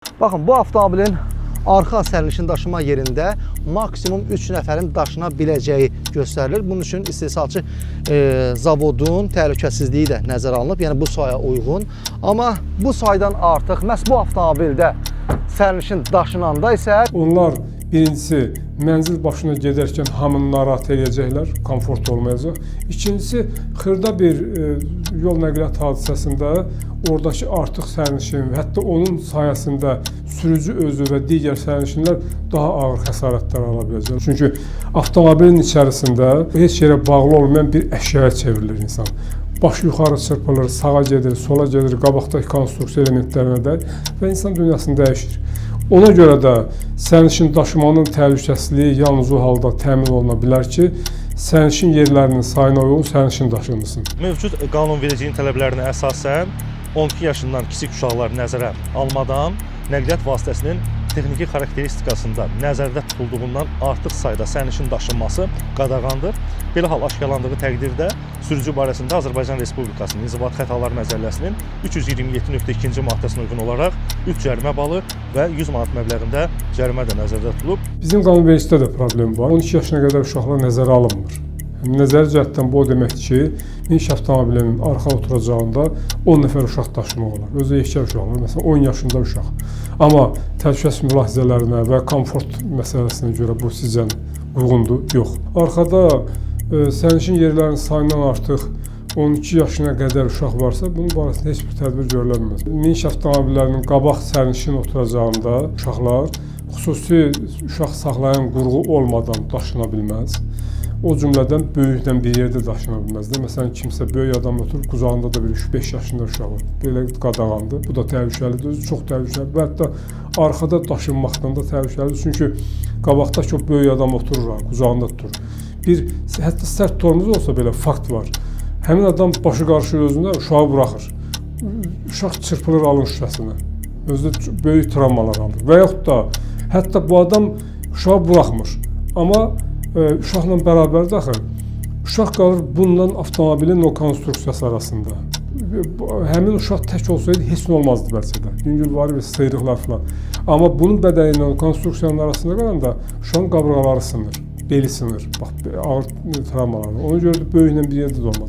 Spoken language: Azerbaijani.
Baxın, bu avtomobilin arxa sərnişin daşıma yerində maksimum 3 nəfərin daşına biləcəyi göstərilir. Bunun üçün istehsalçı zavodun təhlükəsizliyi də nəzərə alınıb, yəni bu sayaya uyğun. Amma bu saydan artıq məhz bu avtomobildə sərnişin daşınanda isə onlar birincisi mənzil başına gedərkən hamını narahat edəcəklər, komfort olmayacaq. İkincisi, xırda bir yol nəqliyyat hadisəsində oradakı artıq sərnişin və hətta onun sayəsində sürücü özü və digər sərnişinlər daha ağır xəsarətlər ala biləcək. Çünki avtomobilin içərisində heç yerə bağlı olmayan bir əşyaya çevrilir insan. Baş yuxarı çırpılır, sağa gedir, sola gedir, qabaqdakı konstruksiya elementlərinə də və insan dünyasını dəyişir. Ona görə də sərnişin daşımanın təhlükəsizliyi yalnız o halda təmin oluna bilər ki, sərnişin yerlərinin sayına uyğun sərnişin daşınmasın. Mövcud qanunvericiliyin tələblərinə əsasən 12 yaşından kiçik uşaqlar nəzərə almadan nəqliyyat vasitəsinin texniki xarakteristikasında nəzərdə tutulduğundan artıq sayda sərnişin daşınması qadağandır. Belə hal aşkarlandığı təqdirdə sürücü barəsində Azərbaycan Respublikasının İnzibati Xətalar Məcəlləsinin 327.2-ci maddəsinə uyğun olaraq 3 cərimə balı və 100 manat məbləğində cərimə də nəzərdə tutulub. Bizim qanunvericilikdə də problem var. 12 yaşına qədər uşaqlar nəzərə alınmır. Nəzəri cəhətdən bu o deməkdir ki, miniş avtomobilinin arxa oturacağında 10 nəfər uşaq daşımaq olar. Özü yekə uşaqlar, məsələn 10 yaşında uşaq. Amma təhlükəsizlik mülahizələrinə və komfort məsələsinə görə bu sizcə uyğundur? Yox. Arxada sərnişin yerlərinin sayından artıq 12 yaşına qədər uşaq varsa, bunun barəsində heç bir tədbir görülməz. Miniş avtomobillərinin qabaq sərnişin oturacağında uşaqlar xüsusi uşaq saxlayan qurğu olmadan daşına bilməz. O cümlədən böyükdən bir yerdə daşına bilməzdir. Məsələn, kimsə böyük adam oturur, qucağında da bir 3-5 yaşında uşaq var. Belə qadağandır. Bu da təhlükəlidir, çox təhlükəlidir. Və hətta arxada daşınmaqdan da təhlükəlidir. Çünki qabaqdakı o böyük adam oturur, qucağında tutur. Hətta sərt tormuz olsa belə fakt var. Həmin adam başı qarışır özündə, uşağı buraxır. Uşaq çırpılır alın şüşəsinə. Özü böyük travmalar alır. Və yaxud da hətta bu adam uşağı buraxmır. Amma uşaqla bərabərdir axı. Uşaq qalır bundan avtomobilin o konstruksiyası arasında. Həmin uşaq tək olsaydı heç nə olmazdı bəlkə də. Yüngülvari və sıyrıqlar falan. Amma bunun bədəni ilə konstruksiyanın arasında qalanda uşağın qabırğaları sınır, beli sınır. Bax, ağır travmalar. Ona görə də böyüklə bir yerdə də olmaz.